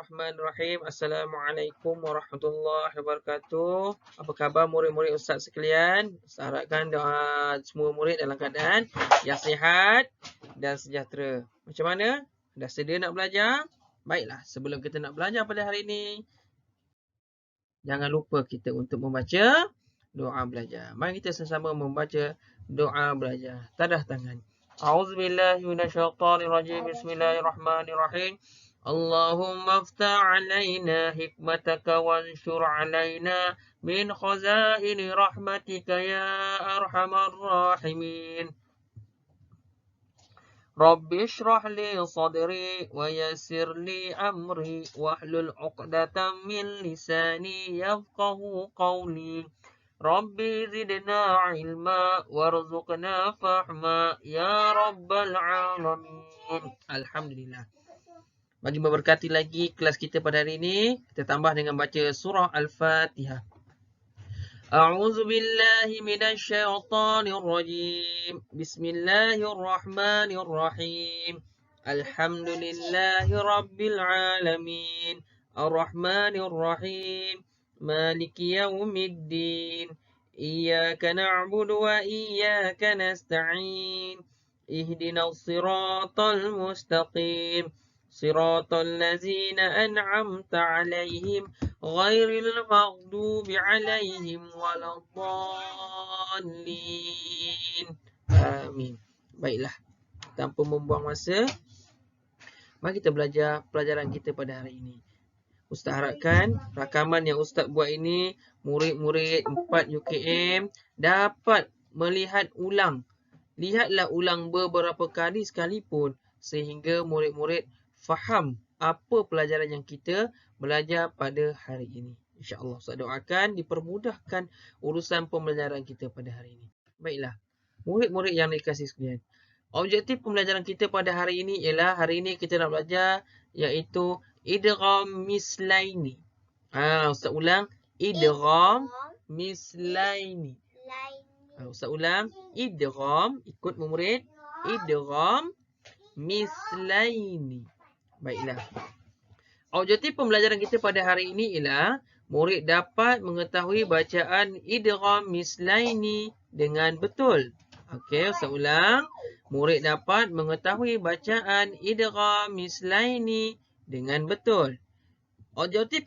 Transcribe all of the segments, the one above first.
Bismillahirrahmanirrahim. Assalamualaikum warahmatullahi wabarakatuh. Apa khabar murid-murid Ustaz sekalian? Saya harapkan semua murid dalam keadaan yang sihat dan sejahtera. Macam mana? Dah sedia nak belajar? Baiklah, sebelum kita nak belajar pada hari ini, jangan lupa kita untuk membaca doa belajar. Mari kita sama-sama membaca doa belajar. Tadah tangan. A'udzubillahi minasyaitonirrajim. Bismillahirrahmanirrahim. Allahumma aftah alaina hikmataka wanshur alaina min khazaini rahmatika ya arhamar rahimin. Rabbi shrah li sadri wa yassir li amri wahlul 'uqdatam min lisani yafqahu qawli. Rabbi zidna ilma warzuqna fahma ya rabbal alamin. Alhamdulillah. Bagi memberkati lagi kelas kita pada hari ini, kita tambah dengan baca surah Al-Fatihah. A'udzu billahi minasy syaithanir rajim. Bismillahirrahmanirrahim. Alhamdulillahi rabbil alamin. Arrahmanir rahim. Maliki yaumiddin. Iyyaka na'budu wa iyyaka nasta'in. Ihdinas siratal mustaqim. صراط الذين أنعمت عليهم غير المغضوب عليهم ولا الضالين. Amin. Baiklah, tanpa membuang masa, mari kita belajar pelajaran kita pada hari ini. Ustaz harapkan rakaman yang Ustaz buat ini, murid-murid 4 UKM dapat melihat ulang. Lihatlah ulang beberapa kali sekalipun sehingga murid-murid faham apa pelajaran yang kita belajar pada hari ini. InsyaAllah, saya doakan dipermudahkan urusan pembelajaran kita pada hari ini. Baiklah, murid-murid yang dikasihi sekalian. Objektif pembelajaran kita pada hari ini ialah hari ini kita nak belajar iaitu idgham mislaini. Ustaz ulang, idgham mislaini. Ustaz ulang, idgham, ikut murid, idgham mislaini. Baiklah. Objektif pembelajaran kita pada hari ini ialah murid dapat mengetahui bacaan idgham mislaini dengan betul. Okey, Ustaz ulang. Murid dapat mengetahui bacaan idgham mislaini dengan betul. Objektif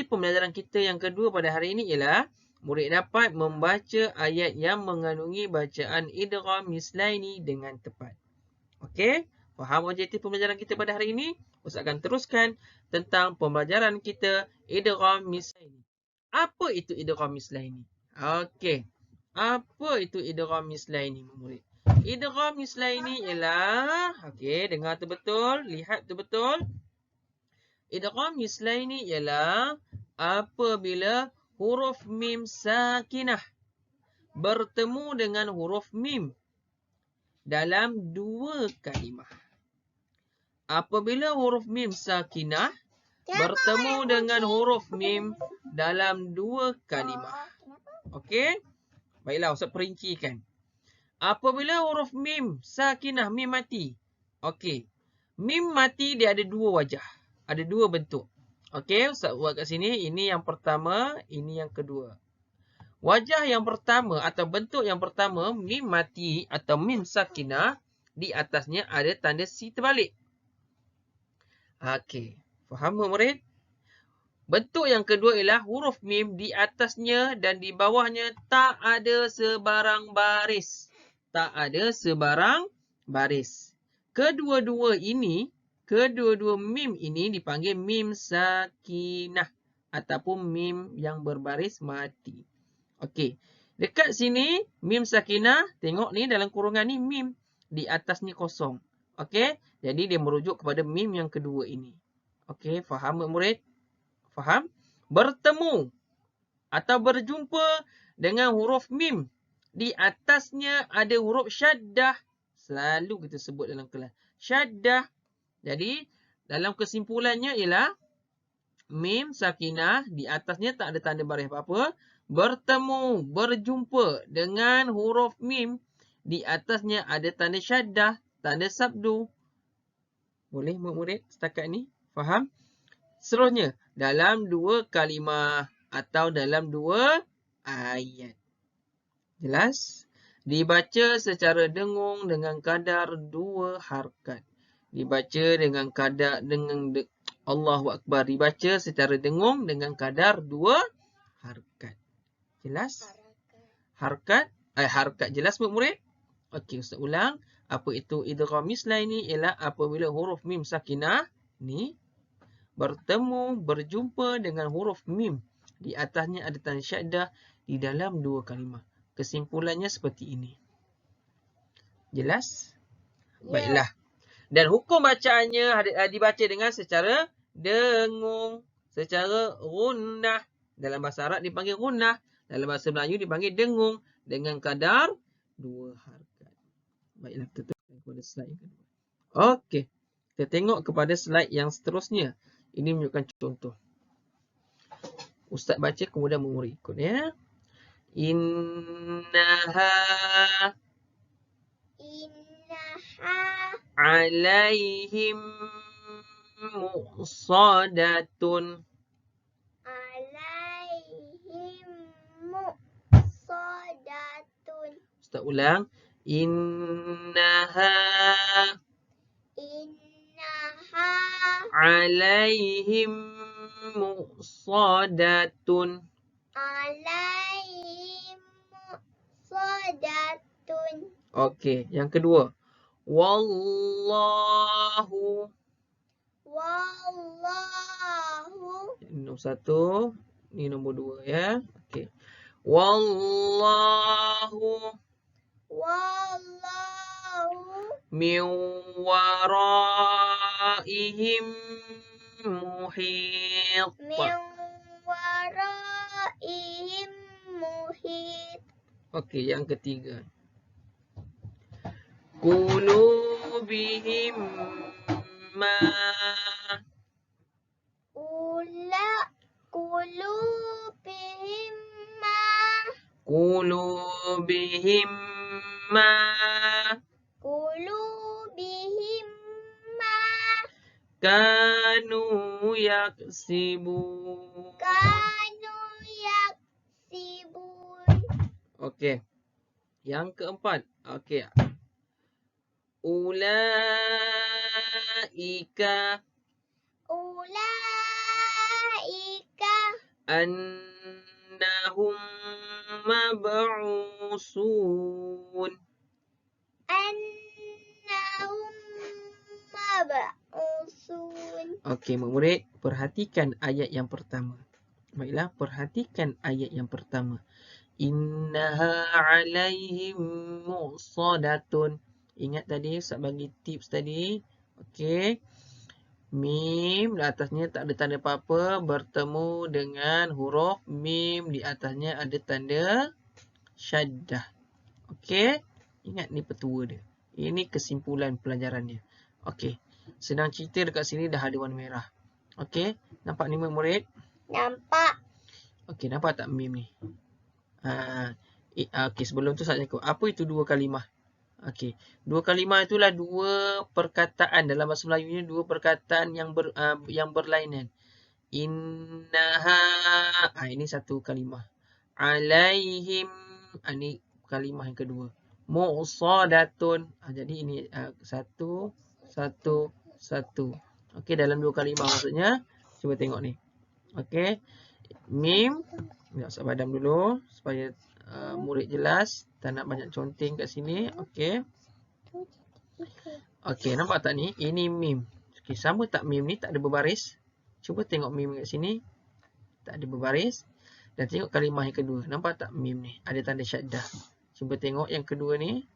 pembelajaran kita yang kedua pada hari ini ialah murid dapat membaca ayat yang mengandungi bacaan idgham mislaini dengan tepat. Okey? Faham objektif pembelajaran kita pada hari ini? Ustaz akan teruskan tentang pembelajaran kita idgham mislaini. Apa itu idgham mislaini? Okey. Apa itu idgham mislaini, murid? Idgham mislaini ialah, okey, dengar tu betul, lihat tu betul. Idgham mislaini ialah apabila huruf mim sakinah bertemu dengan huruf mim dalam dua kalimah. Apabila huruf mim sakinah bertemu dengan huruf mim dalam dua kalimah. Okey? Baiklah, Ustaz perincikan. Apabila huruf mim sakinah, mim mati. Okey. Mim mati dia ada dua wajah. Ada dua bentuk. Okey, Ustaz buat kat sini. Ini yang pertama, ini yang kedua. Wajah yang pertama atau bentuk yang pertama, mim mati atau mim sakinah, di atasnya ada tanda si terbalik. Okey, faham murid? Bentuk yang kedua ialah huruf mim di atasnya dan di bawahnya tak ada sebarang baris. Tak ada sebarang baris. Kedua-dua mim ini dipanggil mim sakinah ataupun mim yang berbaris mati. Okey. Dekat sini mim sakinah, tengok ni dalam kurungan ni mim, di atas ni kosong. Okey? Jadi dia merujuk kepada mim yang kedua ini. Okey, faham murid? Faham? Bertemu atau berjumpa dengan huruf mim. Di atasnya ada huruf syaddah. Selalu kita sebut dalam kelas. Syaddah. Jadi, dalam kesimpulannya ialah mim sakinah, di atasnya tak ada tanda baris apa-apa. Bertemu, berjumpa dengan huruf mim. Di atasnya ada tanda syaddah, tanda sabdu. Boleh murid setakat ni? Faham? Seterusnya, dalam 2 kalimah atau dalam 2 ayat. Jelas? Dibaca secara dengung dengan kadar 2 harkat. Dibaca dengan kadar Allahu Akbar. Dibaca secara dengung dengan kadar 2 harkat. Jelas? Harkat jelas murid? Okey, Ustaz ulang. Apa itu idgham mislaini? Ialah apabila huruf mim sakinah ni berjumpa dengan huruf mim. Di atasnya ada tanda syaddah di dalam 2 kalimah. Kesimpulannya seperti ini. Jelas? Baiklah. Dan hukum bacaannya dibaca dengan secara dengung, secara gunnah. Dalam bahasa Arab dipanggil gunnah, dalam bahasa Melayu dipanggil dengung dengan kadar 2 harkat. Baiklah, kita tengok kepada slide yang kedua. Okey. Kita tengok kepada slide yang seterusnya. Ini menunjukkan contoh. Ustaz baca kemudian murid ikut ya. Innaha alaihim muqsadatun. Ustaz ulang. Innaha alaihim muqsadatun. Okey, yang kedua. Wallahu. Ini nombor 1, ini nombor 2 ya. Okey. Wallahu min waraihim muhit. Okey, yang ketiga. Qulubihim ma kanu yaksibun. Okey. Yang keempat. Okey. Ulaika annahum mab'usun. Okey, murid, perhatikan ayat yang pertama. Baiklah, perhatikan ayat yang pertama. Innaha alaihim muqsadatun. Ingat tadi, Ustaz bagi tips tadi. Okey. Mim di atasnya tak ada tanda apa-apa. Bertemu dengan huruf mim. Di atasnya ada tanda syaddah. Okey. Ingat ni petua dia. Ini kesimpulan pelajarannya. Okey. Sedang cerita dekat sini dah ada warna merah. Okey. Nampak ni murid? Nampak. Okey. Nampak tak mim ni? Okey. Sebelum tu saya cakap. Apa itu 2 kalimah? Okey, 2 kalimah itulah 2 perkataan dalam bahasa Melayu ni, 2 perkataan yang berlainan. Innaha, ini satu kalimah. Alaihim, ini kalimah yang kedua. Muqsadatun, jadi ini satu. Okey, dalam 2 kalimah maksudnya. Cuba tengok ni. Okey, mim. Saya padam dulu supaya murid jelas. Tak nak banyak conteng kat sini. Okey. Okey, nampak tak ni? Ini mim. Okey, sama tak mim ni? Tak ada berbaris. Cuba tengok mim kat sini. Tak ada berbaris. Dan tengok kalimah yang kedua. Nampak tak mim ni? Ada tanda syaddah. Cuba tengok yang kedua ni.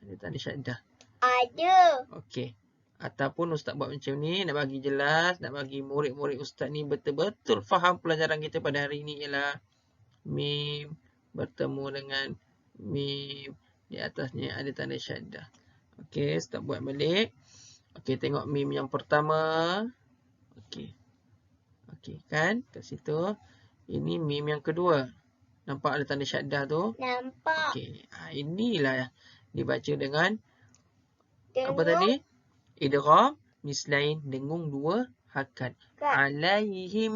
Ada tanda syaddah. Ada. Okey. Ataupun Ustaz buat macam ni. Nak bagi jelas. Nak bagi murid-murid Ustaz ni betul-betul faham pelajaran kita pada hari ini ialah mim bertemu dengan mim. Di atasnya ada tanda syaddah. Okey, Ustaz buat balik. Okey, tengok mim yang pertama. Okey. Okey, kan? Kat situ. Ini mim yang kedua. Nampak ada tanda syaddah tu? Nampak. Okey. Inilah dibaca dengan apa tadi? Idgham mislain, dengung 2 hakan. Alaihim.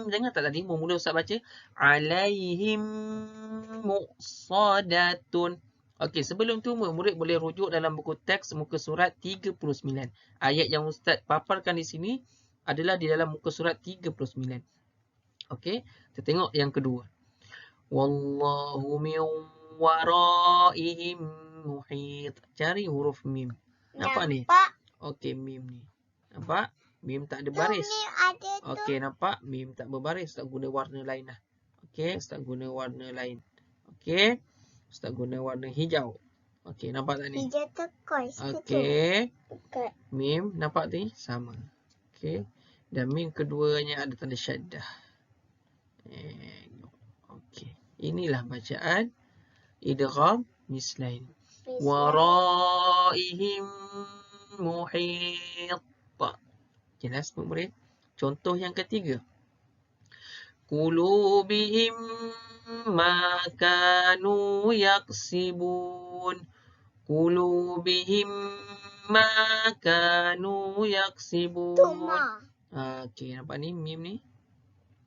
Jangan tak tadi mula Ustaz baca. Alaihim muqsadatun. Okey, sebelum tu murid boleh rujuk dalam buku teks muka surat 39. Ayat yang Ustaz paparkan di sini adalah di dalam muka surat 39. Okey, kita tengok yang kedua. Wallahu min waraihim muhit. Cari huruf mim. Nampak ni? Okey, mim ni. Nampak? Mim tak ada baris. Okey, nampak? Mim tak berbaris. Ustaz guna warna lain lah. Okey, Ustaz guna warna lain. Okey. Ustaz guna warna hijau. Okey, nampak tak ni? Hijau turquoise. Okey. Mim, nampak ni? Sama. Okey. Dan mim keduanya ada tanda syaddah. Okey. Inilah bacaan idgham mislain. Waraihim muhit. Jelas murid? Contoh yang ketiga. Qulubihim ma kanu yaksibun. Qulubihim ma kanu yaksibun. Okey, nampak ni mim ni?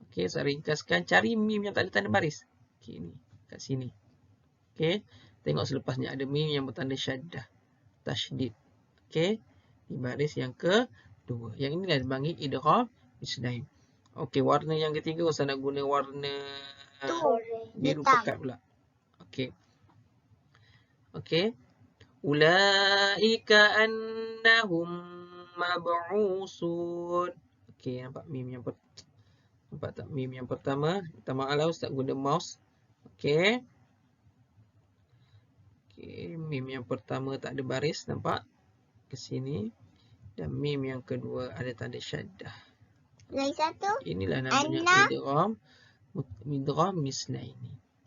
Okey, saya ringkaskan. Cari mim yang tak ada tanda baris. Okey, ni. Kat sini. Okey. Tengok selepasnya ada mim yang bertanda syaddah. Tasydid. Okey. Di baris yang kedua. Yang ini dah dipanggil idgham mislain. Okey, warna yang ketiga Ustaz nak guna warna biru pekat pula. Okey. Okey. Ulaika annahum mab'usun. Okey, nampak mim yang nampak tak mim yang pertama? Minta maaf lah Ustaz guna mouse. Okey. Okey, mim yang pertama tak ada baris, nampak? Ke sini. Dan mim yang kedua ada tanda syaddah. Lagi satu. Inilah namanya idgham mislain.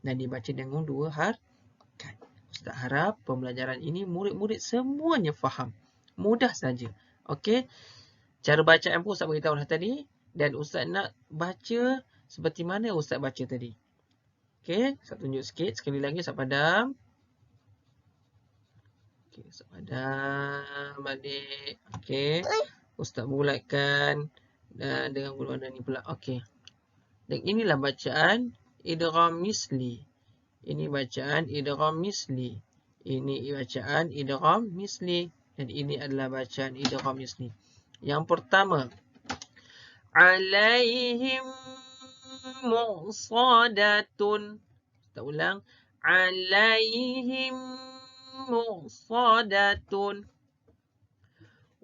Dan dibaca dengan dua harakat. Ustaz harap pembelajaran ini murid-murid semuanya faham. Mudah saja. Okey. Cara bacaan pun Ustaz beritahu dah tadi. Dan Ustaz nak baca seperti mana Ustaz baca tadi. Okey. Ustaz tunjuk sikit. Sekali lagi Ustaz padam. Okey. Ustaz padam balik. Okey. Ustaz bulatkan. Dengan warna ni pula. Okey. Dan inilah bacaan idgham misli. Ini bacaan idgham misli. Ini bacaan idgham misli. Dan ini adalah bacaan idgham misli. Yang pertama. Alaihim muqsadatun. Kita ulang. Alaihim muqsadatun.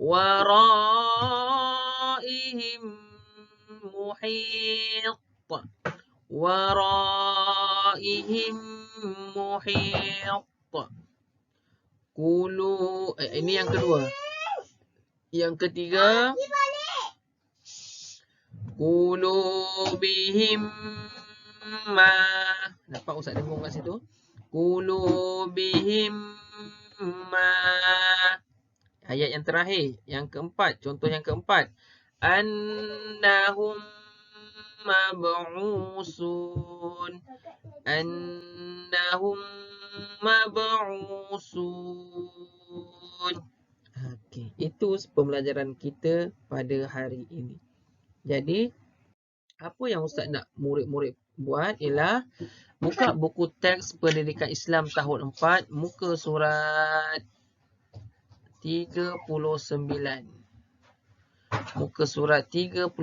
Waraihim muhit. Waraihim muhit. Ini yang kedua. Yang ketiga. Qulubihim ma. Nampak Ustaz dengung kat situ? Qulubihim ma. Ayat yang terakhir, yang keempat, contoh yang keempat. Annahum mab'usun. Annahum mab'usun. Okey, itu pembelajaran kita pada hari ini. Jadi, apa yang Ustaz nak murid-murid buat ialah buka buku teks Pendidikan Islam tahun 4, muka surat 39. Muka surat 39.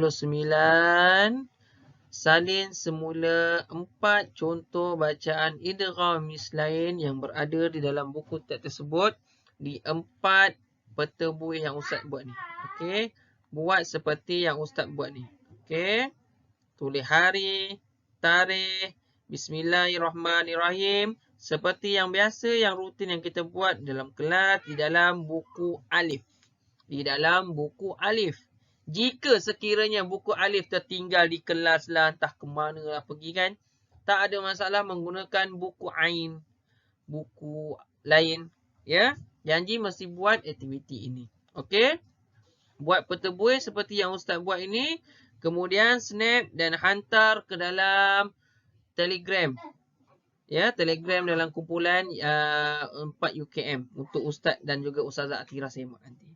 Salin semula 4 contoh bacaan idgham mislain yang berada di dalam buku teks tersebut di 4 peta buih yang Ustaz buat ni. Okey. Buat seperti yang Ustaz buat ni. Okey. Tulis hari, tarikh, bismillahirrahmanirrahim. Seperti yang biasa, yang rutin yang kita buat dalam kelas, di dalam buku alif. Di dalam buku alif. Jika sekiranya buku alif tertinggal di kelas lah, entah ke mana lah pergi kan, tak ada masalah menggunakan buku ain. Buku lain. Ya. Janji mesti buat aktiviti ini. Okey. Buat peta buih seperti yang Ustaz buat ini. Kemudian snap dan hantar ke dalam Telegram. Ya, Telegram dalam kumpulan 4 UKM untuk Ustaz dan juga Ustazah Atira semak nanti.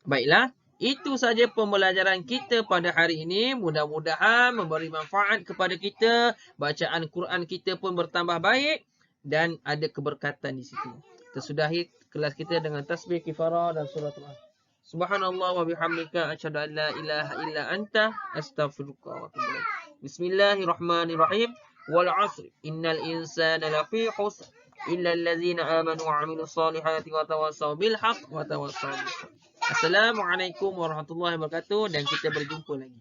Baiklah, Itu saja pembelajaran kita pada hari ini. Mudah-mudahan memberi manfaat kepada kita. Bacaan Quran kita pun bertambah baik dan ada keberkatan di situ. Kita sudahi kelas kita dengan tasbih kifarah dan surah Al. Subhanallah wa bihamdika asyhadu an la ilaha illa anta astaghfiruka wa atubu ilaik. Bismillahirrahmanirrahim. Wal 'asri innal insana lafi khusr illa allazina amanu wa 'amilus solihati wa tawassaw bil haqq wa tawassaw bis sabr. Assalamualaikum warahmatullahi wabarakatuh dan kita berjumpa lagi.